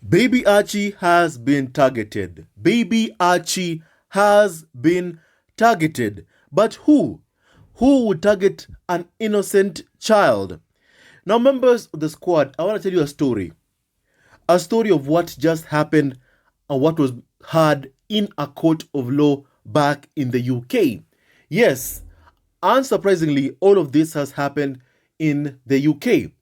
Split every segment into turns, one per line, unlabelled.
Baby Archie has been targeted. Baby Archie has been targeted. But who? Who would target an innocent child? Now, members of the squad, I want to tell you a story. A story of what just happened and what was heard in a court of law back in the UK. Yes, unsurprisingly, all of this has happened in the UK.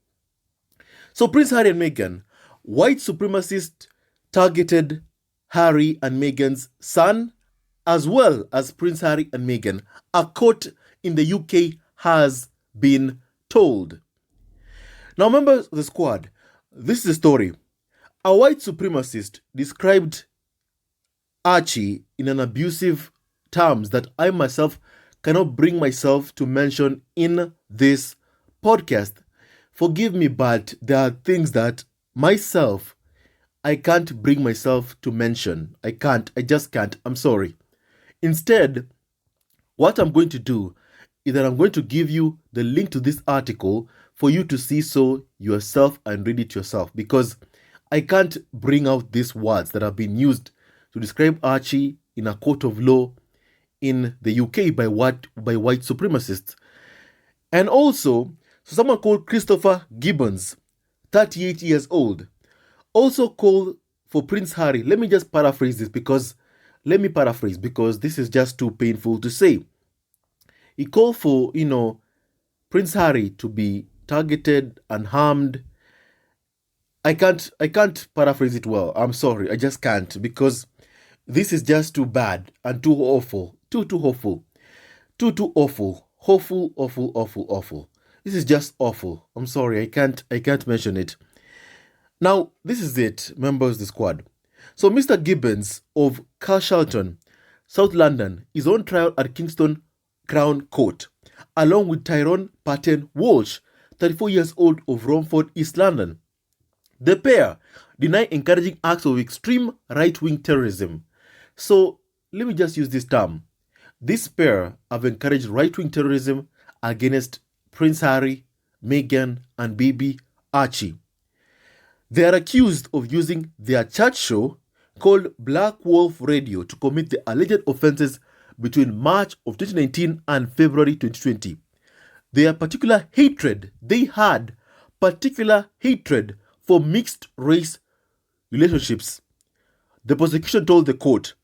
So Prince Harry and Meghan, white supremacists targeted Harry and Meghan's son, as well as Prince Harry and Meghan. A court in the UK has been told. Now, members of the squad, this is a story. A white supremacist described Archie in an abusive terms that I myself cannot bring myself to mention in this podcast. Forgive me, but there are things that myself I can't bring myself to mention. I can't. I just can't. I'm sorry. Instead, what I'm going to do is that I'm going to give you the link to this article for you to see so yourself and read it yourself, because I can't bring out these words that have been used to describe Archie in a court of law in the UK by white supremacists. And also, someone called Christopher Gibbons, 38 years old, also called for Prince Harry. Let me paraphrase because this is just too painful to say. He called for, Prince Harry to be targeted and harmed. I can't paraphrase it well. I'm sorry. I just can't, because this is just too bad and too awful. Too awful. Too awful. Awful. This is just awful. I'm sorry. I can't mention it. Now, this is it, members of the squad. So, Mr. Gibbons of Carshalton, South London, is on trial at Kingston Crown Court, along with Tyrone Patton Walsh, 34 years old, of Romford, East London. The pair deny encouraging acts of extreme right-wing terrorism. So, let me just use this term. This pair have encouraged right-wing terrorism against Prince Harry, Meghan, and baby Archie. They are accused of using their chat show called Black Wolf Radio to commit the alleged offences between March of 2019 and February 2020. They had particular hatred for mixed race relationships, the prosecution told the court,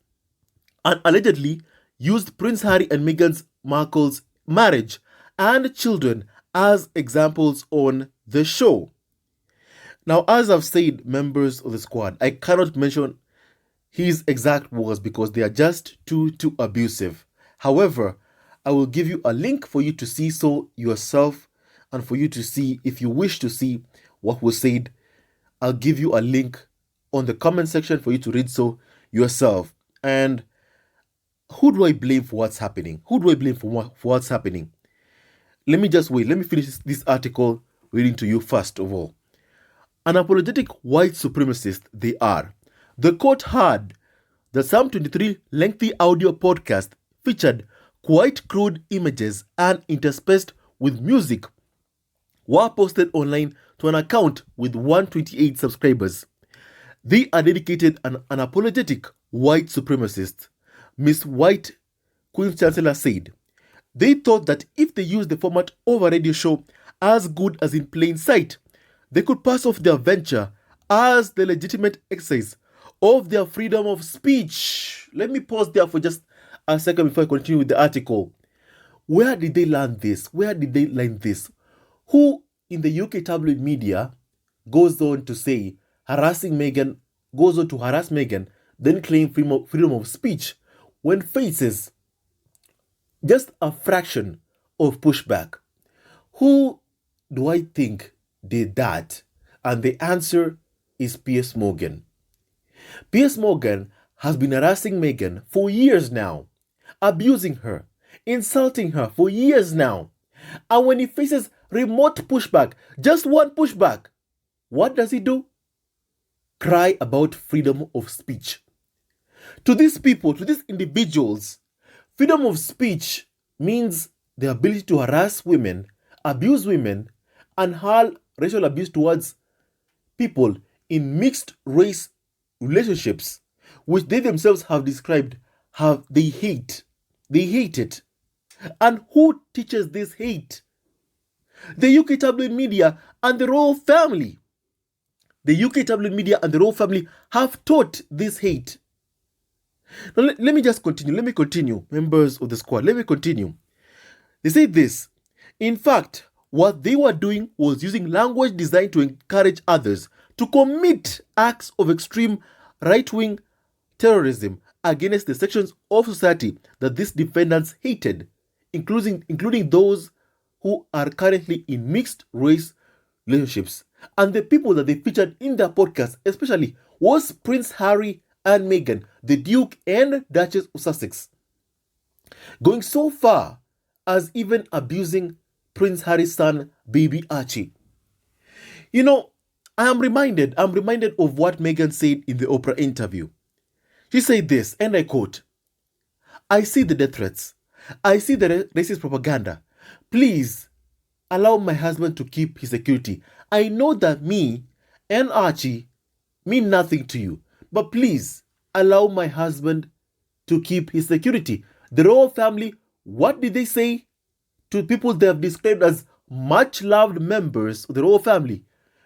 and allegedly used Prince Harry and Meghan Markle's marriage and children as examples on the show. Now, as I've said, members of the squad, I cannot mention his exact words because they are just too abusive. However, I will give you a link for you to see so yourself, and for you to see, if you wish to see what was said, I'll give you a link on the comment section for you to read so yourself. And who do I blame for what's happening? What's happening? Let me finish this article reading to you first of all. An apologetic white supremacist they are. The court heard the Psalm 23 lengthy audio podcast featured quite crude images and interspersed with music were posted online to an account with 128 subscribers. They are dedicated and unapologetic white supremacists, Miss White, Queen's Chancellor, said. They thought that if they used the format of a radio show as good as in plain sight, they could pass off their venture as the legitimate exercise of their freedom of speech. Let me pause there for just a second before I continue with the article. Where did they learn this? Who in the UK tabloid media goes on to harass Meghan, then claim freedom of speech when faces just a fraction of pushback? Who do I think did that? And the answer is Piers Morgan. Piers Morgan has been harassing Meghan for years now, abusing her, insulting her for years now. And when he faces remote pushback, just one pushback, what does he do? Cry about freedom of speech. To these people, to these individuals, freedom of speech means the ability to harass women, abuse women, and hurl racial abuse towards people in mixed race relationships, which they themselves have described how they hate. They hate it. And who teaches this hate? The UK tabloid media and the royal family. The UK tabloid media and the royal family have taught this hate. Now, let me just continue. Let me continue, members of the squad. Let me continue. They say this. In fact, what they were doing was using language designed to encourage others to commit acts of extreme right-wing terrorism against the sections of society that these defendants hated, including those who are currently in mixed race relationships. And the people that they featured in their podcast especially was Prince Harry and Meghan, the Duke and Duchess of Sussex, going so far as even abusing Prince Harry's son, baby Archie. You know, I'm reminded of what Meghan said in the Oprah interview. She said this, and I quote, "I see the death threats. I see the racist propaganda. Please allow my husband to keep his security. I know that me and Archie mean nothing to you, but please allow my husband to keep his security." The royal family, what did they say to people they have described as much loved members of the royal family?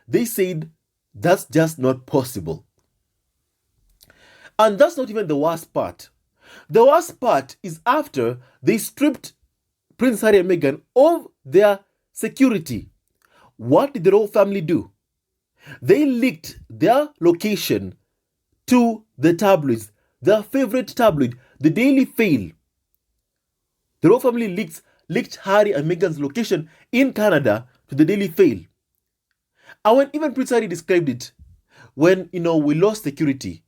They said that's just not possible. And that's not even the worst part. The worst part is after they stripped Prince Harry and Meghan of their security. What did the royal family do? They leaked their location to the tabloids, their favorite tabloid, the Daily Mail. The royal family leaked Harry and Meghan's location in Canada to the Daily Mail. And when even Prince Harry described it, when, we lost security,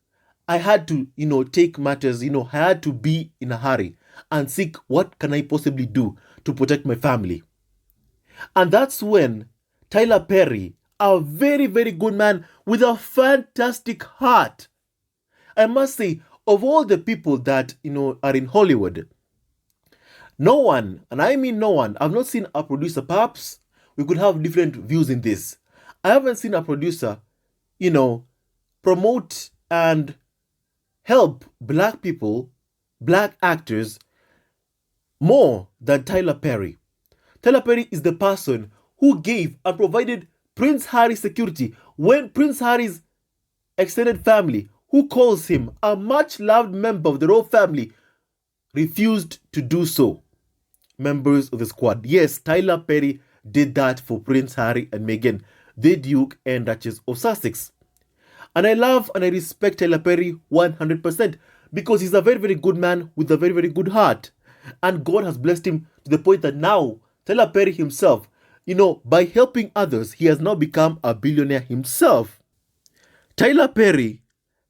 I had to, take matters, I had to be in a hurry and seek what can I possibly do to protect my family. And that's when Tyler Perry, a very, very good man with a fantastic heart, I must say, of all the people that, are in Hollywood, no one, and I mean no one, I've not seen a producer, perhaps we could have different views in this. I haven't seen a producer, promote and help black people, black actors, more than Tyler Perry. Tyler Perry is the person who gave and provided Prince Harry security when Prince Harry's extended family, who calls him a much-loved member of the royal family, refused to do so. Members of the squad. Yes, Tyler Perry did that for Prince Harry and Meghan, the Duke and Duchess of Sussex. And I love and I respect Tyler Perry 100% because he's a very, very good man with a very, very good heart. And God has blessed him to the point that now Tyler Perry himself, by helping others, he has now become a billionaire himself. Tyler Perry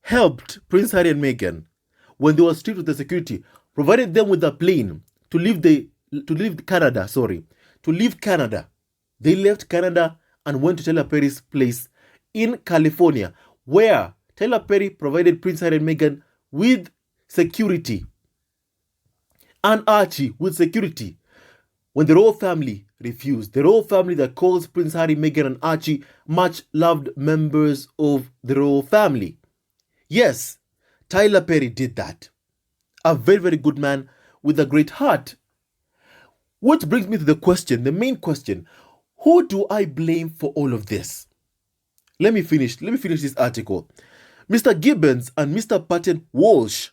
helped Prince Harry and Meghan when they were stripped of the security, provided them with a plane to leave Canada. They left Canada and went to Tyler Perry's place in California, where Tyler Perry provided Prince Harry and Meghan with security and Archie with security when the royal family refused. The royal family that calls Prince Harry, Meghan and Archie much loved members of the royal family. Yes, Tyler Perry did that. A very, very good man with a great heart. Which brings me to the main question. Who do I blame for all of this? Let me finish this article. Mr. Gibbons and Mr. Patton Walsh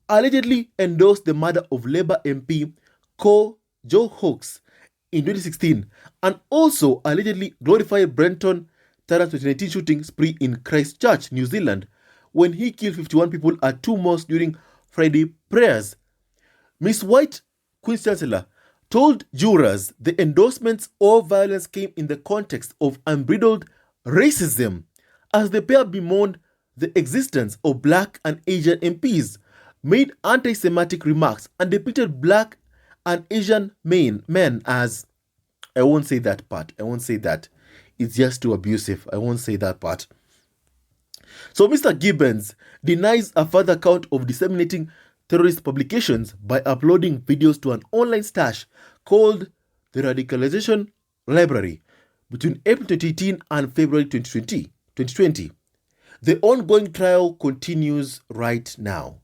allegedly endorsed the murder of Labour MP Joe Hawkes in 2016 and also allegedly glorified Brenton Tarrant's 2019 shooting spree in Christchurch, New Zealand, when he killed 51 people at 2 mosques during Friday prayers. Miss White, Queen's Chancellor, told jurors the endorsements of violence came in the context of unbridled racism as the pair bemoaned the existence of black and Asian MPs, made anti-Semitic remarks, and depicted black and Asian men as... I won't say that part. It's just too abusive. I won't say that part. So Mr. Gibbons denies a further count of disseminating terrorist publications by uploading videos to an online stash called the Radicalization Library between April 2018 and February 2020. The ongoing trial continues right now.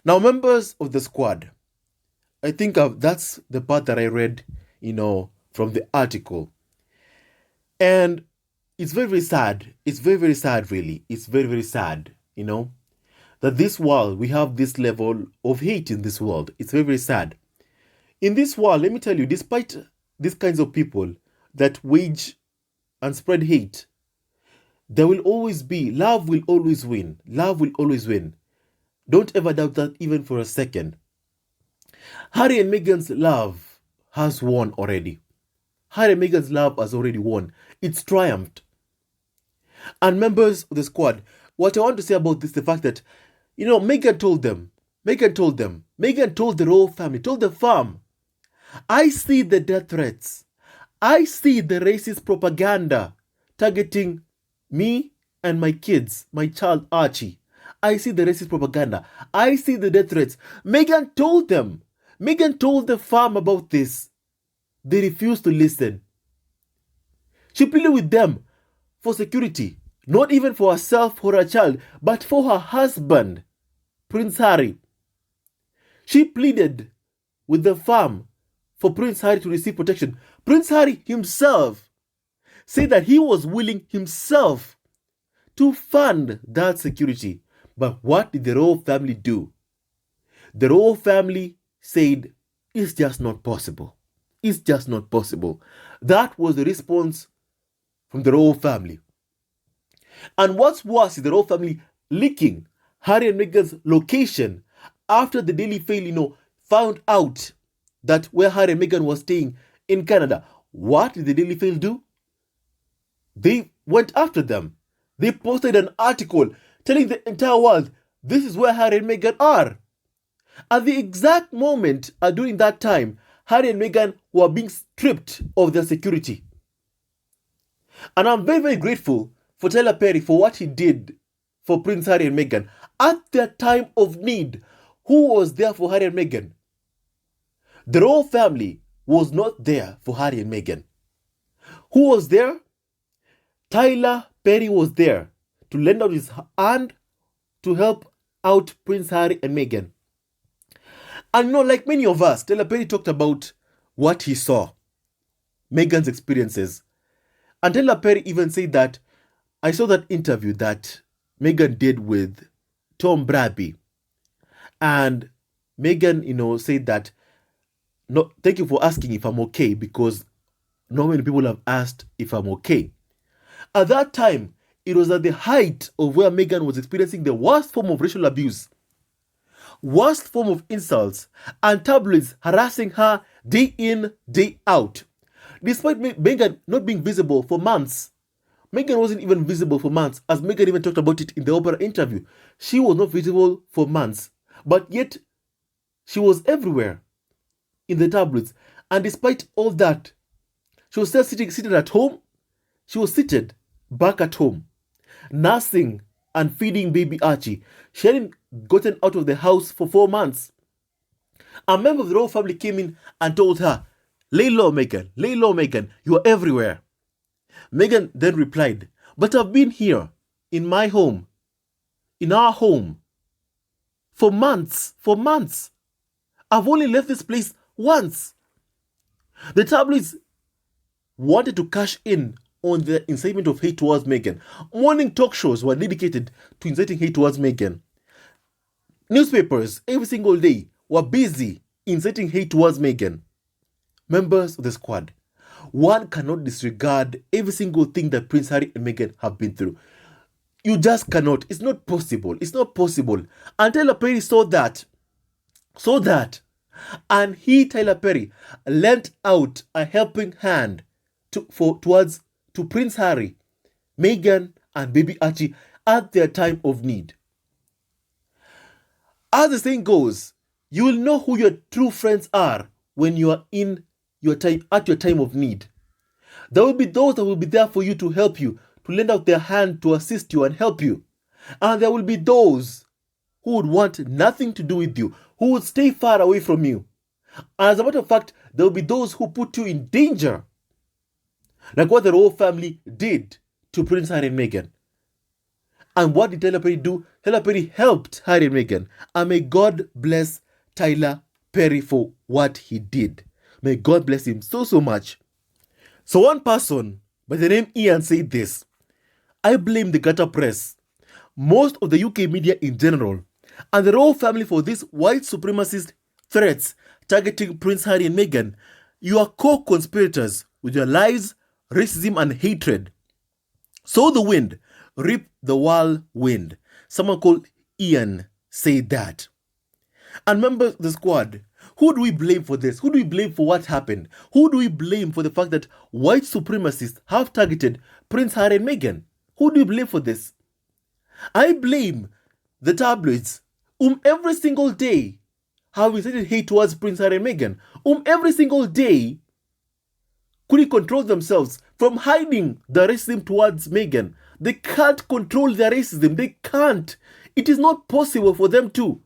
Now, members of the squad, I think that's the part that I read, from the article. And it's very, very sad. It's very, very sad, really. It's very, very sad, that this world, we have this level of hate in this world. It's very, very sad. In this world, let me tell you, despite these kinds of people that wage and spread hate, there will always be, love will always win. Love will always win. Don't ever doubt that even for a second. Harry and Meghan's love has won already. Harry and Meghan's love has already won. It's triumphed. And members of the squad, what I want to say about this, the fact that, Meghan told the royal family, told the farm, I see the death threats. I see the racist propaganda targeting me and my kids, my child Archie. I see the racist propaganda. I see the death threats. Meghan told them. Meghan told the farm about this. They refused to listen. She pleaded with them for security, not even for herself or her child, but for her husband, Prince Harry. She pleaded with the farm for Prince Harry to receive protection. Prince Harry himself said that he was willing himself to fund that security. But what did the royal family do? The royal family said, it's just not possible. It's just not possible. That was the response from the royal family. And what's worse is the royal family leaking Harry and Meghan's location after the Daily Mail, found out that where Harry and Meghan was staying in Canada. What did the Daily Mail do? They went after them. They posted an article telling the entire world, this is where Harry and Meghan are. At the exact moment, during that time, Harry and Meghan were being stripped of their security. And I'm very, very grateful for Tyler Perry for what he did for Prince Harry and Meghan. At their time of need, who was there for Harry and Meghan? The royal family was not there for Harry and Meghan. Who was there? Tyler Perry was there to lend out his hand to help out Prince Harry and Meghan. And like many of us, Tyler Perry talked about what he saw, Meghan's experiences. And Tyler Perry even said that, I saw that interview that Meghan did with Tom Brady. And Meghan, said that, no, thank you for asking if I'm okay, because not many people have asked if I'm okay. At that time, it was at the height of where Meghan was experiencing the worst form of racial abuse, worst form of insults, and tabloids harassing her day in, day out. Despite Meghan not being visible for months, Meghan wasn't even visible for months, as Meghan even talked about it in the Oprah interview. She was not visible for months, but yet she was everywhere in the tabloids. And despite all that, she was still seated at home. She was seated back at home, nursing and feeding baby Archie. She hadn't gotten out of the house for 4 months. A member of the royal family came in and told her, lay low, Meghan, you are everywhere. Meghan then replied, but I've been here in my home, in our home, for months. I've only left this place once. The tabloids wanted to cash in on the incitement of hate towards Meghan. Morning talk shows were dedicated to inciting hate towards Meghan. Newspapers every single day were busy inciting hate towards Meghan. Members of the squad, one cannot disregard every single thing that Prince Harry and Meghan have been through. You just cannot. It's not possible. And Tyler Perry saw that. And Tyler Perry, lent out a helping hand to Prince Harry, Meghan, and baby Archie at their time of need. As the saying goes, you will know who your true friends are when you are at your time of need. There will be those that will be there for you to help you, to lend out their hand to assist you and help you. And there will be those who would want nothing to do with you, who would stay far away from you. And as a matter of fact, there will be those who put you in danger, like what the royal family did to Prince Harry and Meghan. And what did Tyler Perry do? Tyler Perry helped Harry and Meghan. And may God bless Tyler Perry for what he did. May God bless him so, so much. So one person by the name Ian said this: I blame the gutter press, most of the UK media in general, and the royal family for these white supremacist threats targeting Prince Harry and Meghan. You are co-conspirators with your lies, racism, and hatred. Sow the wind, reap the whirlwind. Someone called Ian said that. And members of the squad, who do we blame for this? Who do we blame for what happened? Who do we blame for the fact that white supremacists have targeted Prince Harry and Meghan? Who do we blame for this? I blame the tabloids, every single day have incited hate towards Prince Harry and Meghan, every single day couldn't control themselves from hiding the racism towards Meghan. They can't control their racism. They can't. It is not possible for them to.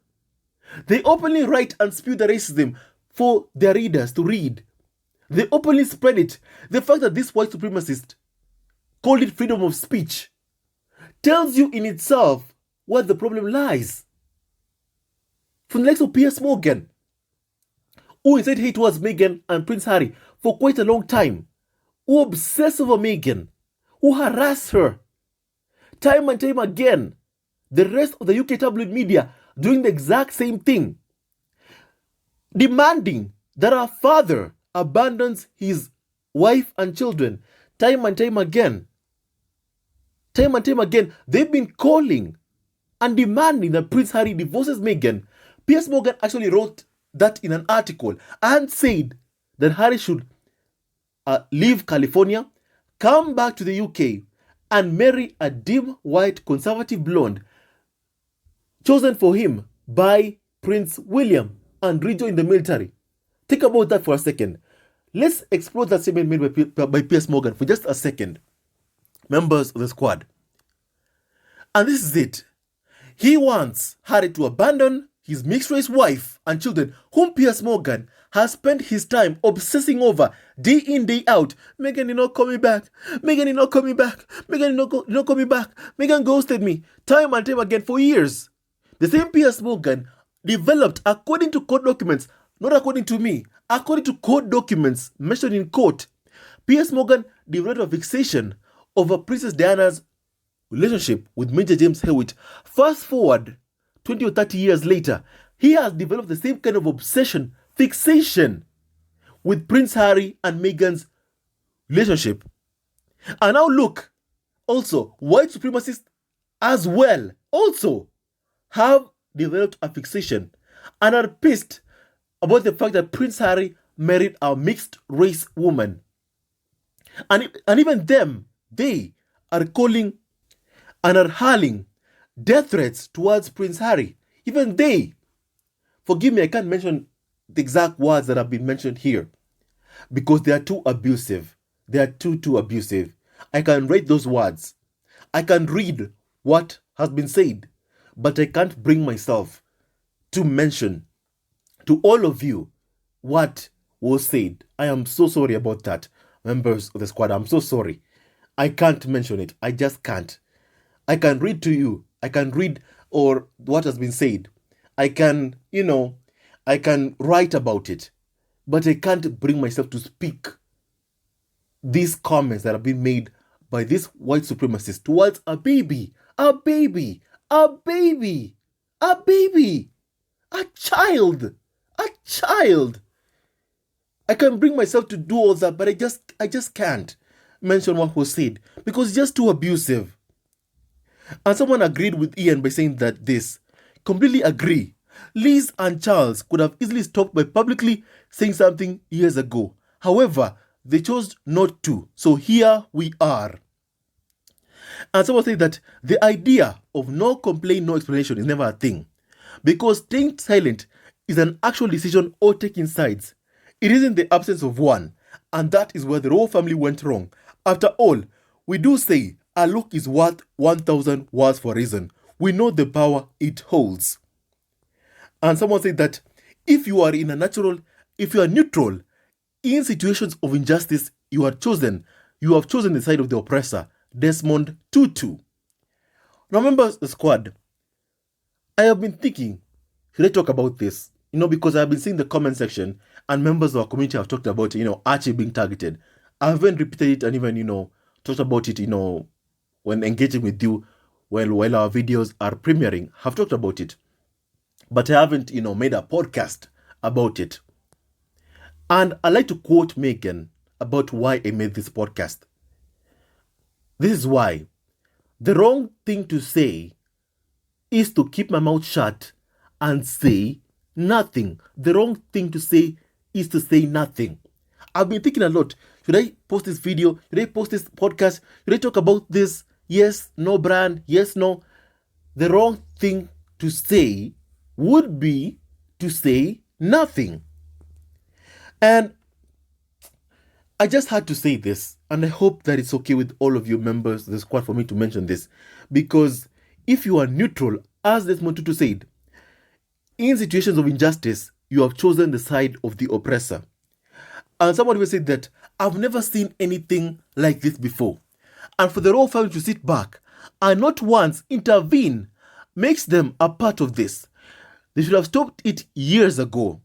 They openly write and spew the racism for their readers to read. They openly spread it. The fact that this white supremacist called it freedom of speech tells you in itself where the problem lies. From the likes of Piers Morgan, who incited hate towards Meghan and Prince Harry for quite a long time, who obsessed over Meghan, who harassed her time and time again. The rest of the UK tabloid media doing the exact same thing, demanding that our father abandons his wife and children time and time again. Time and time again, they've been calling and demanding that Prince Harry divorces Meghan. Piers Morgan actually wrote that in an article and said that Harry should leave California, come back to the UK, and marry a dim white conservative blonde chosen for him by Prince William and rejoin the military. Think about that for a second. Let's explore that statement made by Piers Morgan for just a second. Members of the squad. And this is it. He wants Harry to abandon his mixed-race wife and children, whom Piers Morgan has spent his time obsessing over day in, day out. Meghan did not call me back. Meghan did not call me back. Meghan did not call me back. Meghan ghosted me time and time again for years. The same Piers Morgan developed, according to court documents, not according to me, according to court documents mentioned in court, Piers Morgan developed a fixation over Princess Diana's relationship with Major James Hewitt. Fast forward 20 or 30 years later, he has developed the same kind of obsession, fixation with Prince Harry and Meghan's relationship. And now look, also, white supremacists as well also have developed a fixation and are pissed about the fact that Prince Harry married a mixed race woman. And even them, they are calling and are hurling death threats towards Prince Harry. Even they. Forgive me, I can't mention the exact words that have been mentioned here because they are too abusive. They are too abusive. I can write those words. I can read what has been said, but I can't bring myself to mention to all of you what was said. I am so sorry about that, members of the squad. I'm so sorry. I can't mention it. I just can't. I can read to you. I can read or what has been said. I can, I can write about it. But I can't bring myself to speak these comments that have been made by this white supremacist towards a baby, a child. I can bring myself to do all that, but I just can't mention what was said because it's just too abusive. And someone agreed with Ian by saying that this. Completely agree. Liz and Charles could have easily stopped by publicly saying something years ago. However, they chose not to. So here we are. And someone said that the idea of no complaint, no explanation is never a thing. Because staying silent is an actual decision or taking sides. It isn't the absence of one. And that is where the royal family went wrong. After all, we do say a look is worth 1,000 words for a reason. We know the power it holds. And someone said that if you are neutral, in situations of injustice, you have chosen the side of the oppressor. Desmond Tutu. Now, members of the squad, I have been thinking, should I talk about this? Because I've been seeing the comment section and members of our community have talked about, Archie being targeted. I haven't repeated it and even, talked about it, when engaging with you while our videos are premiering. Have talked about it. But I haven't, made a podcast about it. And I like to quote Meghan about why I made this podcast. This is why. The wrong thing to say is to keep my mouth shut and say nothing. The wrong thing to say is to say nothing. I've been thinking a lot. Should I post this video? Should I post this podcast? Should I talk about this? Yes, no, brand. Yes, no. The wrong thing to say would be to say nothing. And I just had to say this, and I hope that it's okay with all of you members of the squad for me to mention this, because if you are neutral, as Desmond Tutu said, in situations of injustice, you have chosen the side of the oppressor. And somebody will say that, I've never seen anything like this before. And for the royal family to sit back and not once intervene makes them a part of this. They should have stopped it years ago.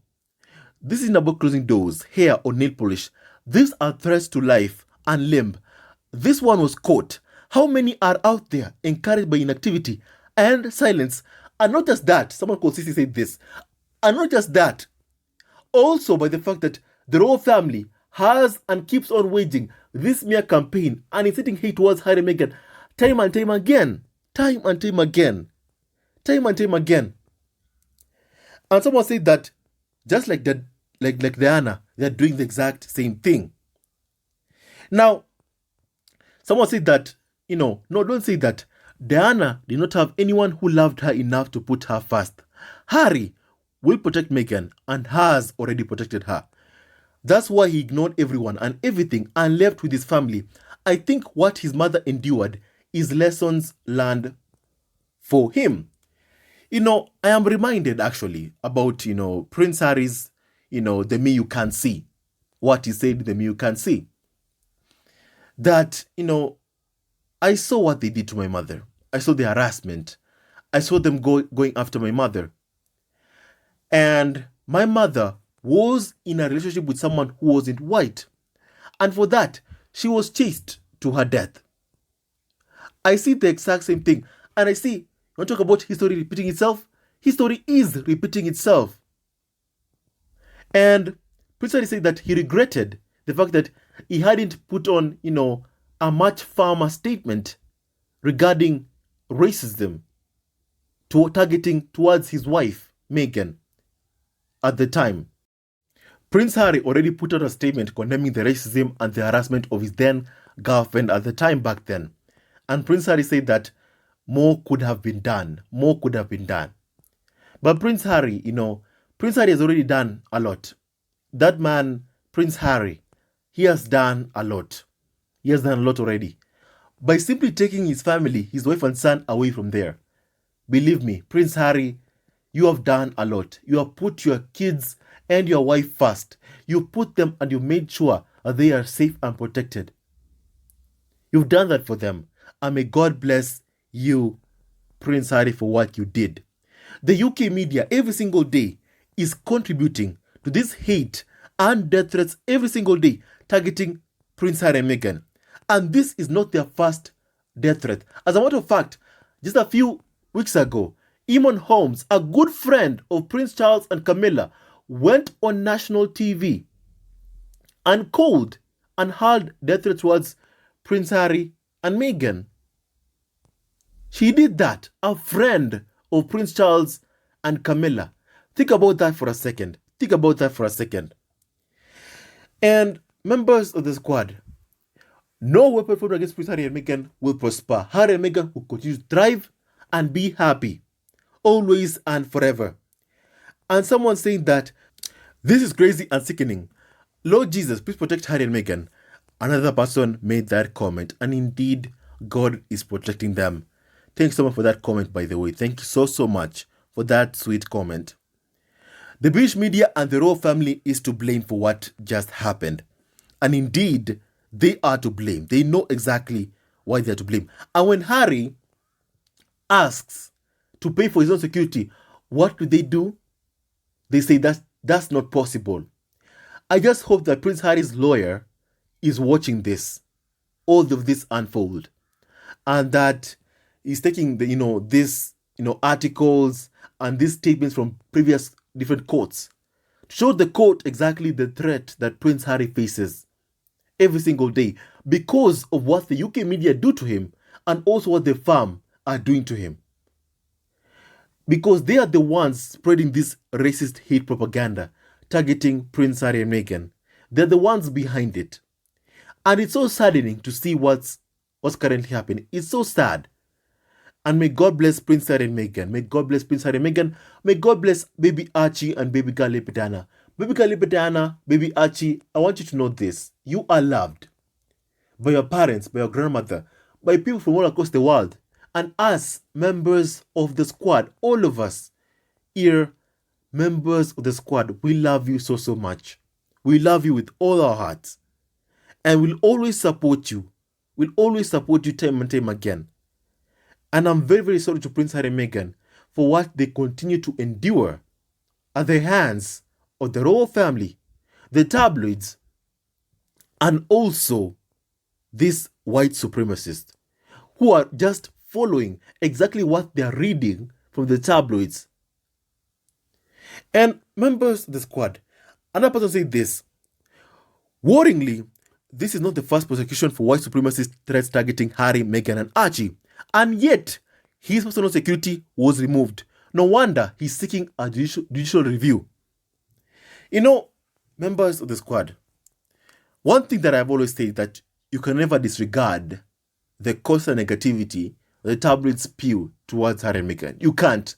This isn't about closing doors, hair, or nail polish. These are threats to life and limb. This one was caught. How many are out there encouraged by inactivity and silence? And not just that, someone consistently said this, and not just that, also by the fact that the royal family has and keeps on waging this mere campaign and inciting hate towards Harry and Meghan time and time again. Time and time again. Time and time again. And someone said that just like that, like Diana, they're doing the exact same thing. Now, someone said that, no, don't say that. Diana did not have anyone who loved her enough to put her first. Harry will protect Meghan and has already protected her. That's why he ignored everyone and everything and left with his family. I think what his mother endured is lessons learned for him. I am reminded actually about, Prince Harry's, the me you can't see. What he said, the me you can't see. That, I saw what they did to my mother. I saw the harassment. I saw them going after my mother. And my mother was in a relationship with someone who wasn't white. And for that, she was chased to her death. I see the exact same thing. And I see, you want to talk about history repeating itself? History is repeating itself. And Prince Harry said that he regretted the fact that he hadn't put on, a much firmer statement regarding racism targeting towards his wife, Meghan, at the time. Prince Harry already put out a statement condemning the racism and the harassment of his then girlfriend at the time back then. And Prince Harry said that more could have been done. More could have been done. But Prince Harry, Prince Harry has already done a lot. That man, Prince Harry, he has done a lot. He has done a lot already. By simply taking his family, his wife and son away from there. Believe me, Prince Harry, you have done a lot. You have put your kids and your wife first. You put them and you made sure that they are safe and protected. You've done that for them. And may God bless you, Prince Harry, for what you did. The UK media every single day is contributing to this hate and death threats every single day, targeting Prince Harry and Meghan. And this is not their first death threat. As a matter of fact, just a few weeks ago, Eamon Holmes, a good friend of Prince Charles and Camilla, went on national TV and called and hurled death threats towards Prince Harry and Meghan. She did that, a friend of Prince Charles and Camilla. Think about that for a second. Think about that for a second. And members of the squad, no weapon formed against Prince Harry and Meghan will prosper. Harry and Meghan will continue to thrive and be happy, always and forever. And someone saying that this is crazy and sickening. Lord Jesus, please protect Harry and Meghan. Another person made that comment, and indeed, God is protecting them. Thanks so much for that comment, by the way. Thank you so much for that sweet comment. The British media and the royal family is to blame for what just happened. And indeed, they are to blame. They know exactly why they are to blame. And when Harry asks to pay for his own security, what do? They say that's not possible. I just hope that Prince Harry's lawyer is watching this, all of this unfold, and that he's taking these articles and these statements from previous different courts to show the court exactly the threat that Prince Harry faces every single day because of what the UK media do to him and also what the firm are doing to him. Because they are the ones spreading this racist hate propaganda targeting Prince Harry and Meghan. They're the ones behind it. And it's so saddening to see what's currently happening. It's so sad. And may God bless Prince Harry and Meghan. May God bless Prince Harry and Meghan. May God bless baby Archie and baby girl Diana. Baby girl Diana, baby Archie, I want you to know this. You are loved by your parents, by your grandmother, by people from all across the world. And us, members of the squad, all of us here, members of the squad, we love you so, so much. We love you with all our hearts. And we'll always support you. We'll always support you time and time again. And I'm very, very sorry to Prince Harry and Meghan for what they continue to endure at the hands of the royal family, the tabloids, and also these white supremacists who are just following exactly what they are reading from the tabloids. And members of the squad, another person said this. Worryingly, this is not the first prosecution for white supremacist threats targeting Harry, Meghan, and Archie. And yet, his personal security was removed. No wonder he's seeking a judicial review. Members of the squad, one thing that I've always said that you can never disregard the constant negativity the tabloids spew towards Harry and Meghan. You can't.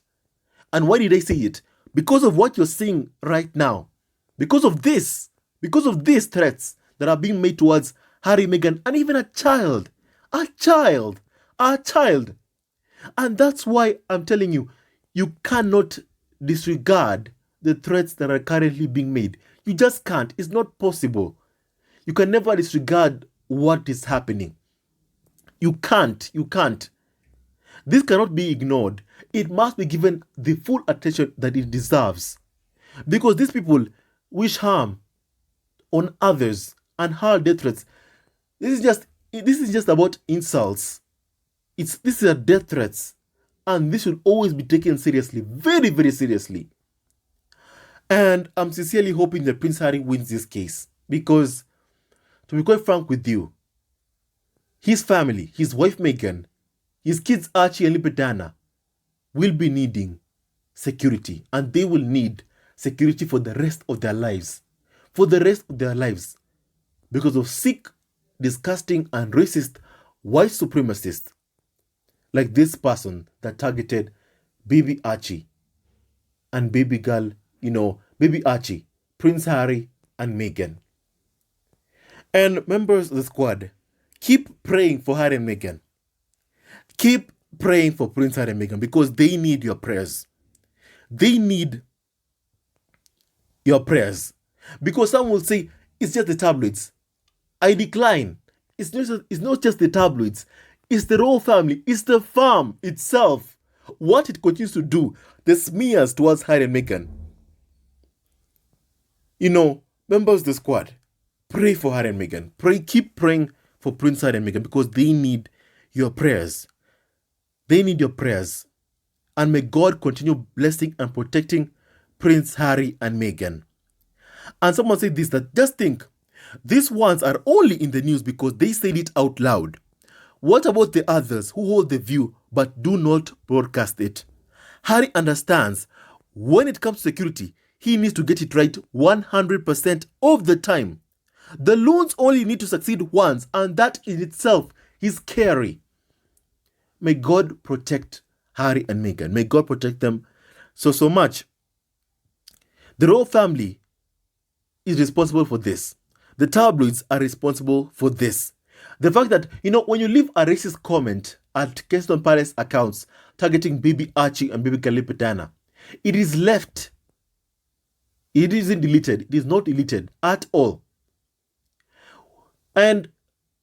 And why did I say it? Because of what you're seeing right now. Because of these threats that are being made towards Harry, Meghan, and even a child. A child. And that's why I'm telling you, you cannot disregard the threats that are currently being made. You just can't. It's not possible. You can never disregard what is happening. You can't. This cannot be ignored. It must be given the full attention that it deserves. Because these people wish harm on others and hurl death threats. This is just about insults. These are death threats. And this should always be taken seriously. Very, very seriously. And I'm sincerely hoping that Prince Harry wins this case. Because, to be quite frank with you, his family, his wife Meghan, his kids Archie and Diana will be needing security. And they will need security for the rest of their lives. Because of sick, disgusting, and racist white supremacists like this person that targeted baby Archie and baby girl, baby Archie, Prince Harry, and Meghan. And members of the squad, keep praying for Harry and Meghan. Keep praying for Prince Harry and Meghan because they need your prayers. They need your prayers. Because some will say, it's just the tabloids. I decline. It's not just the tabloids. It's the royal family. It's the firm itself. What it continues to do, the smears towards Harry and Meghan. Members of the squad, pray for Harry and Meghan. Keep praying for Prince Harry and Meghan because they need your prayers. They need your prayers. And may God continue blessing and protecting Prince Harry and Meghan. And someone said this, that just think, these ones are only in the news because they said it out loud. What about the others who hold the view but do not broadcast it? Harry understands when it comes to security, he needs to get it right 100% of the time. The loons only need to succeed once, and that in itself is scary. May God protect Harry and Meghan. May God protect them so much. The royal family is responsible for this. The tabloids are responsible for this. The fact that, when you leave a racist comment at Kensington Palace accounts targeting baby Archie and baby Diana, it is left. It isn't deleted. It is not deleted at all. And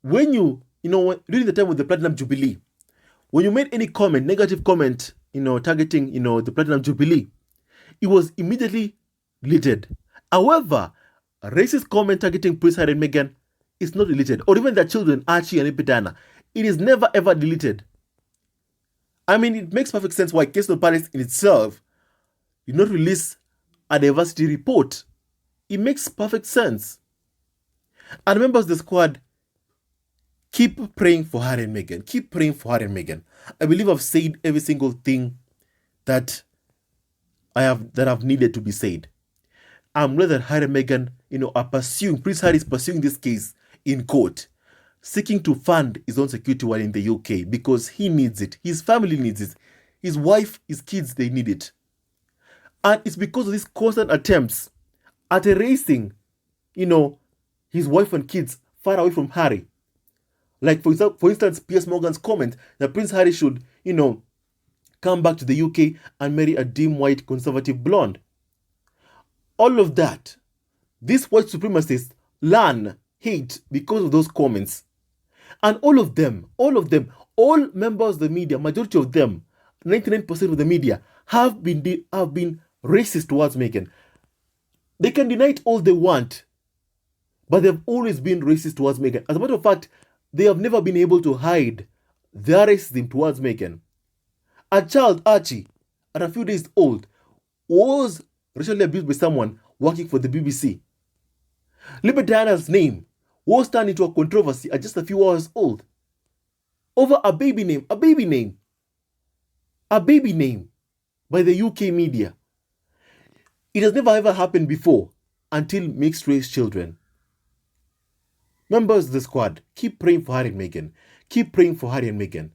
when during the time of the Platinum Jubilee, When you made any comment, negative comment, targeting, the Platinum Jubilee, it was immediately deleted. However, a racist comment targeting Prince Harry and Meghan is not deleted, or even their children, Archie and Ipitana. It is never ever deleted. I mean, it makes perfect sense why Case of Paris in itself did not release a diversity report. It makes perfect sense. And members of the squad, keep praying for Harry and Meghan. Keep praying for Harry and Meghan. I believe I've said every single thing that I've needed to be said. I'm glad that Harry and Meghan, are pursuing, Prince Harry is pursuing this case in court, seeking to fund his own security while in the UK because he needs it. His family needs it. His wife, his kids, they need it. And it's because of these constant attempts at erasing, his wife and kids far away from Harry. Like, for instance, Piers Morgan's comment that Prince Harry should, come back to the UK and marry a dim white conservative blonde. All of that, these white supremacists learn hate because of those comments. And all members of the media, majority of them, 99% of the media, have been racist towards Meghan. They can deny it all they want, but they've always been racist towards Meghan. As a matter of fact, they have never been able to hide their racism towards Meghan. A child, Archie, at a few days old, was racially abused by someone working for the BBC. Lady Diana's name was turned into a controversy at just a few hours old over a baby name by the UK media. It has never ever happened before until mixed race children. Members of the squad, keep praying for Harry and Meghan. Keep praying for Harry and Meghan.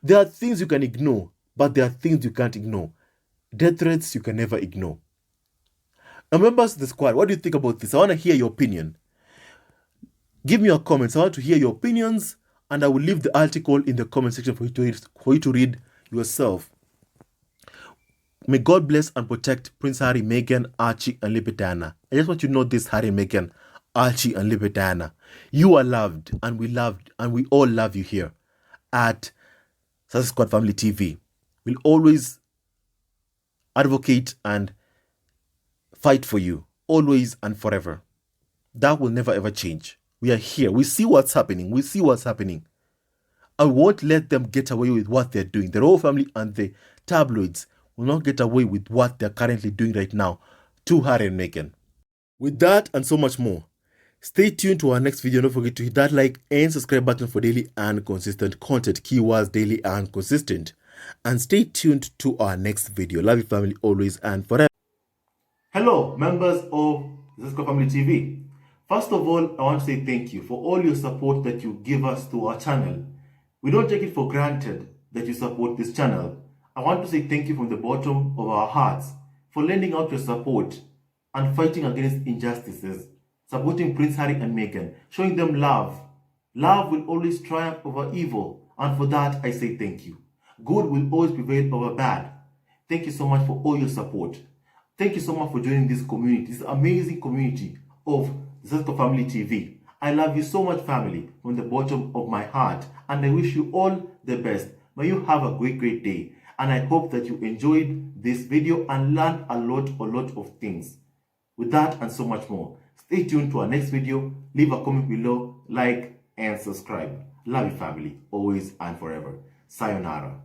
There are things you can ignore, but there are things you can't ignore. Death threats you can never ignore. Now, members of the squad, what do you think about this? I want to hear your opinion. Give me your comments. I want to hear your opinions, and I will leave the article in the comment section for you to read yourself. May God bless and protect Prince Harry, Meghan, Archie, and Lady Diana. I just want you to know this, Harry, Meghan, Archie, and Lady Diana. You are loved, and we all love you here at Success Squad Family TV. We'll always advocate and fight for you, always and forever. That will never ever change. We are here. We see what's happening. I won't let them get away with what they're doing. The royal family and the tabloids will not get away with what they're currently doing right now to Harry and Meghan. With that and so much more, stay tuned to our next video. Don't forget to hit that like and subscribe button for daily and consistent content. Keywords daily and consistent. And stay tuned to our nenext video. Love you, family, always and forever. Hello, members of Success Squad Family TV. First of all, I want to say thank you for all your support that you give us to our channel. We don't take it for granted that you support this channel. I want to say thank you from the bottom of our hearts for lending out your support and fighting against injustices, supporting Prince Harry and Meghan, showing them love. Love will always triumph over evil, and for that I say thank you. Good will always prevail over bad. Thank you so much for all your support. Thank you so much for joining this community, this amazing community of Success Squad Family TV. I love you so much, family, from the bottom of my heart, and I wish you all the best. May you have a great day, and I hope that you enjoyed this video and learned a lot of things. With that and so much more, stay tuned to our next video. Leave a comment below, like and subscribe. Love you, family, always and forever. Sayonara.